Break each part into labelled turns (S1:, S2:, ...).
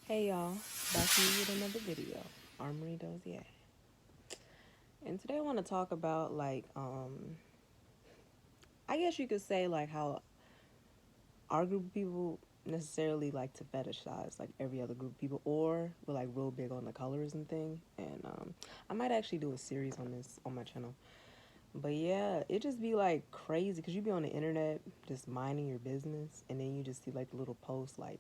S1: Hey y'all, back to you with another video. Armory Dozier. And today I want to talk about I guess you could say like how our group of people necessarily like to fetishize like every other group of people, or we're like real big on the colors and thing. And I might actually do a series on this on my channel. But yeah, it just be like crazy because you be on the internet just minding your business, and then you just see like the little posts like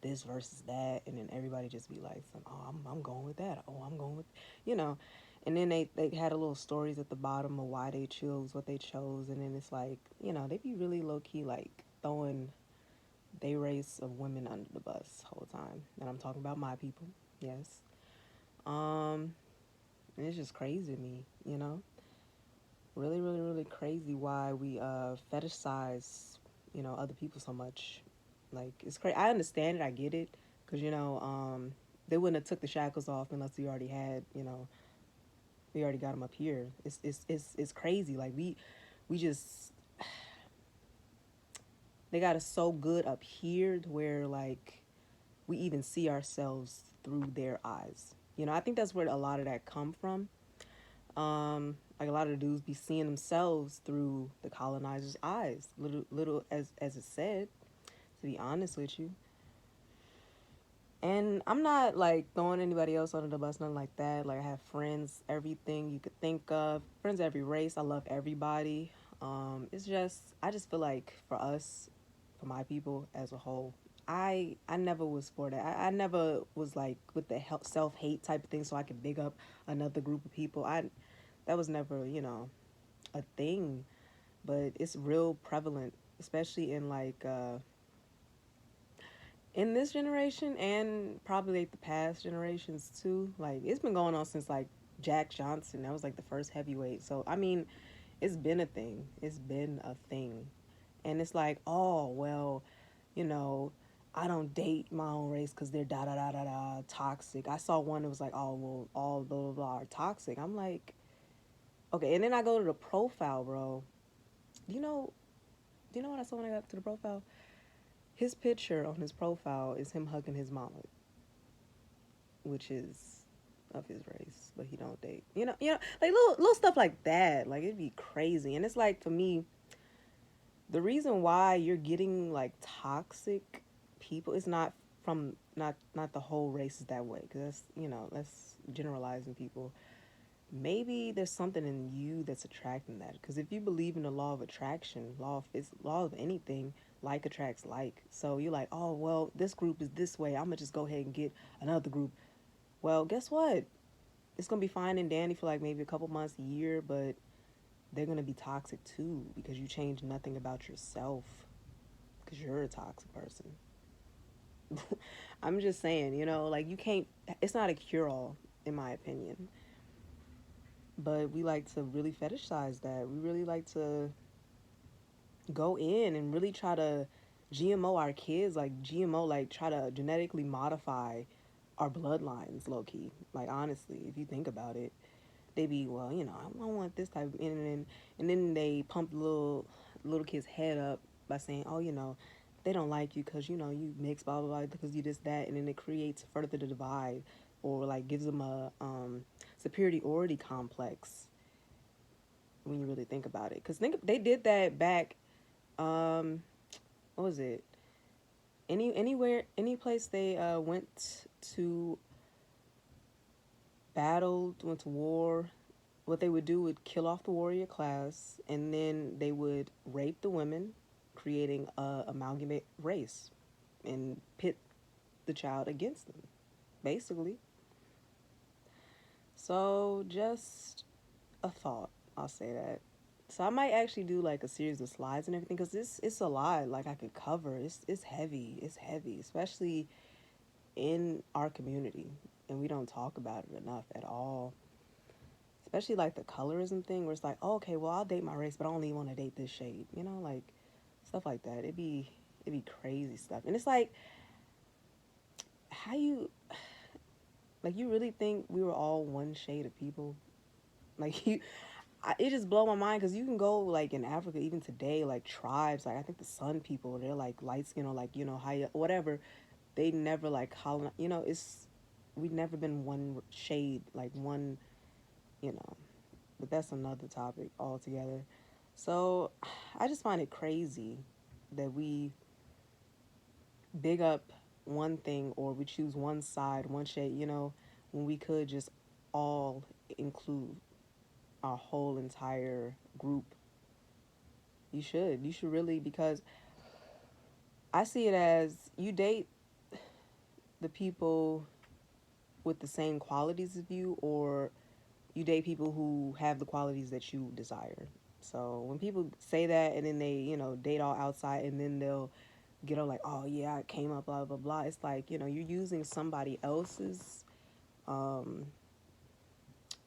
S1: this versus that, and then everybody just be like, "Oh, I'm going with that. Oh, I'm going with," you know. And then they had a little stories at the bottom of why they chose what they chose, and then it's like, they be really low key like throwing they race of women under the bus the whole time. And I'm talking about my people, yes. Um, and it's just crazy to me, really, really, really crazy why we fetishize, other people so much. Like, it's crazy. I understand it. I get it. Because, they wouldn't have took the shackles off unless we already got them up here. It's crazy. Like, we just, they got us so good up here to where, like, we even see ourselves through their eyes. I think that's where a lot of that come from. Like a lot of the dudes be seeing themselves through the colonizer's eyes. Little as it said, to be honest with you. And I'm not like throwing anybody else under the bus, nothing like that. Like I have friends, everything you could think of, friends of every race. I love everybody. It's just I just feel like for us, for my people as a whole, I never was for that. I never was like with the self hate type of thing, so I could big up another group of people. I that was never a thing, but it's real prevalent, especially in in this generation and probably like the past generations too. Like it's been going on since like Jack Johnson. That was like the first heavyweight. So I mean, it's been a thing. It's been a thing. And it's like, oh well, you know, I don't date my own race because they're da da da da da toxic. I saw one that was like, oh well, all blah blah blah are toxic. I'm like, okay. And then I go to the profile, bro. Do you know? Do you know what I saw when I got to the profile? His picture on his profile is him hugging his mama, which is of his race, but he don't date. Like little stuff like that. Like it'd be crazy. And it's like for me, the reason why you're getting like toxic people is not from not the whole race is that way, because that's generalizing people. Maybe there's something in you that's attracting that, because if you believe in the law of attraction, law of anything, like attracts like. So you're like, oh well, this group is this way, I'm gonna just go ahead and get another group. Well, guess what? It's gonna be fine and dandy for like maybe a couple months, a year, but they're gonna be toxic too, because you change nothing about yourself, because you're a toxic person. I'm just saying, like you can't. It's not a cure all, in my opinion. But we like to really fetishize that. We really like to go in and really try to GMO our kids, like GMO, like try to genetically modify our bloodlines, low key. Like honestly, if you think about it, they be, well, I want this type of, and then they pump the little kid's head up by saying, oh, they don't like you because you mix blah blah blah because you this that, and then it creates further the divide, or like gives them a superiority complex when you really think about it. Because they did that back, um, what was it? Any place they went to battled, went to war, what they would do would kill off the warrior class, and then they would rape the women, creating a amalgamate race, and pit the child against them, basically. So just a thought, I'll say that. So I might actually do like a series of slides and everything, because it's a lot like I could cover. It's heavy. It's heavy, especially in our community, and we don't talk about it enough at all. Especially like the colorism thing, where it's like, oh, okay, well I'll date my race, but I only want to date this shade. Like stuff like that. It'd be crazy stuff, and it's like, how you like you really think we were all one shade of people? Like it just blow my mind, because you can go like in Africa even today, like tribes, like I think the Sun people, they're like light skin, or like high whatever. they never like colonize. It's we've never been one shade, like one, you know. But that's another topic altogether. So I just find it crazy that we big up one thing or we choose one side, one shade, when we could just all include our whole entire group. You should. You should really, because I see it as you date the people with the same qualities as you, or you date people who have the qualities that you desire. So when people say that and then they, date all outside and then they'll get on like, oh yeah, I came up, blah, blah, blah. It's like, you're using somebody else's um,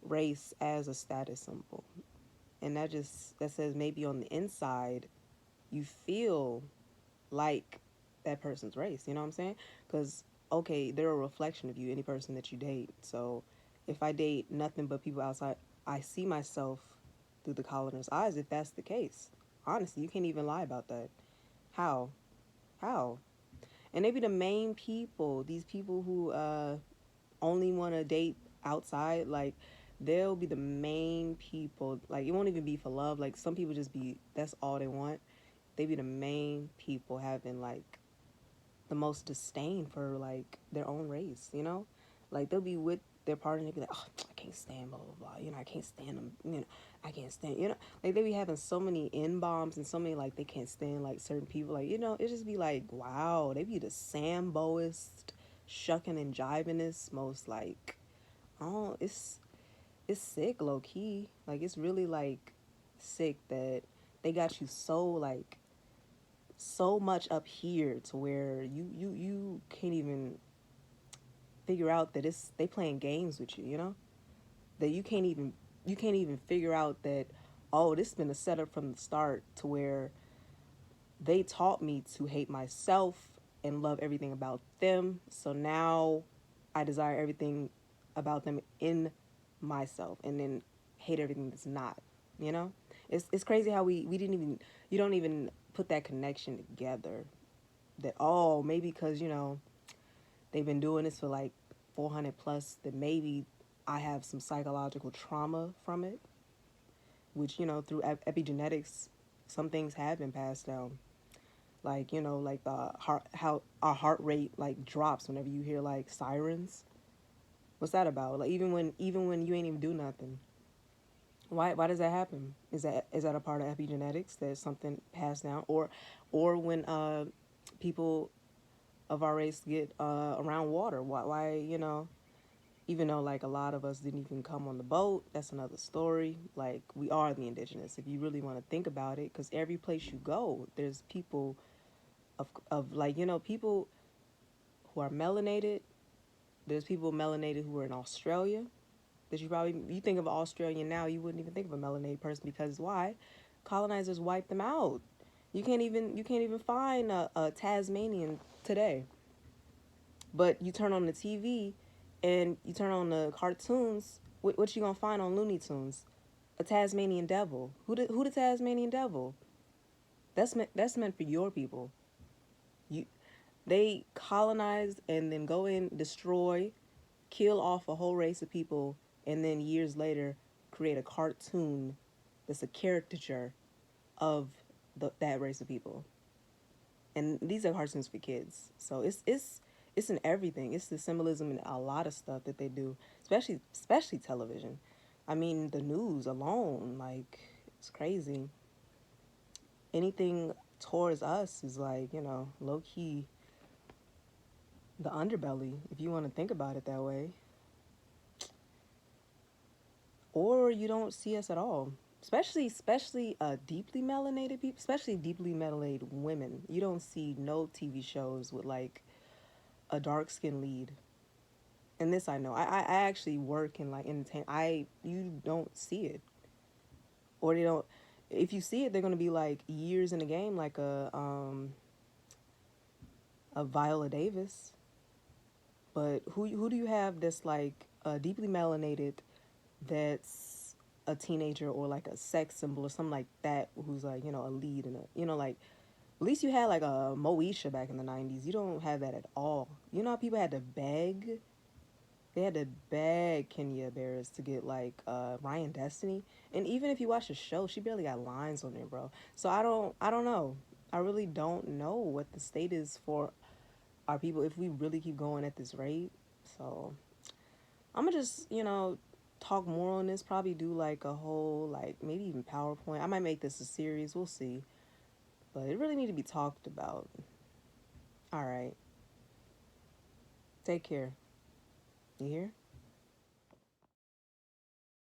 S1: race as a status symbol. And that says maybe on the inside, you feel like that person's race. You know what I'm saying? Because, okay, they're a reflection of you, any person that you date. So if I date nothing but people outside, I see myself through the coloner's eyes if that's the case. Honestly, you can't even lie about that. How? How? And they be the main people, these people who only want to date outside, like, they'll be the main people. Like, it won't even be for love. Like, some people just be, that's all they want. They be the main people having, like, the most disdain for like their own race, like they'll be with their partner and they be like, oh, I can't stand blah blah blah, I can't stand them, I can't stand, like they be having so many N bombs and so many like they can't stand like certain people, like it just be like, wow, they be the Samboist, shucking and jivingest, most like, oh, it's sick, low key, like it's really like sick that they got you so much up here to where you can't even figure out that it's they playing games with you, that you can't even figure out that, oh, this has been a setup from the start to where they taught me to hate myself and love everything about them, so now I desire everything about them in myself and then hate everything that's not, it's crazy how we didn't even, you don't even put that connection together, that, oh, maybe because they've been doing this for like 400 plus, that maybe I have some psychological trauma from it, which through epigenetics some things have been passed down, like like the heart, how our heart rate like drops whenever you hear like sirens. What's that about? Like even when you ain't even do nothing, why does that happen? Is that a part of epigenetics, that something passed down, or when people of our race get around water, why even though like a lot of us didn't even come on the boat, that's another story, like we are the indigenous if you really want to think about it, because every place you go there's people of like people who are melanated, there's people melanated who are in Australia, that you think of an Australian now, you wouldn't even think of a melanated person, because why? Colonizers wiped them out. You can't even find a Tasmanian today. But you turn on the TV and you turn on the cartoons, what you gonna find on Looney Tunes? A Tasmanian devil. Who the Tasmanian devil? That's meant for your people. You They colonize and then go in, destroy, kill off a whole race of people, and then years later create a cartoon that's a caricature of that race of people. And these are cartoons for kids, so it's in everything. It's the symbolism in a lot of stuff that they do, especially television. I mean, the news alone, like, it's crazy. Anything towards us is like, low key the underbelly, if you want to think about it that way. Or you don't see us at all. Especially deeply melanated people, especially deeply melanated women. You don't see no TV shows with like a dark skinned lead. And this I know. I actually work in like entertain. You don't see it, or they don't. If you see it, they're gonna be like years in the game, like a Viola Davis. But who do you have that's like deeply melanated, that's a teenager or like a sex symbol or something like that, who's like a lead in a like At least you had like a Moesha back in the 90s. You don't have that at all. You know how people had to beg? They had to beg Kenya Barris to get like Ryan Destiny. And even if you watch the show, she barely got lines on it, bro. So I don't know. I really don't know what the state is for our people if we really keep going at this rate. So I'm gonna just, talk more on this, probably do like a whole like maybe even PowerPoint. I might make this a series, we'll see. But it really need to be talked about. All right. Take care. You hear?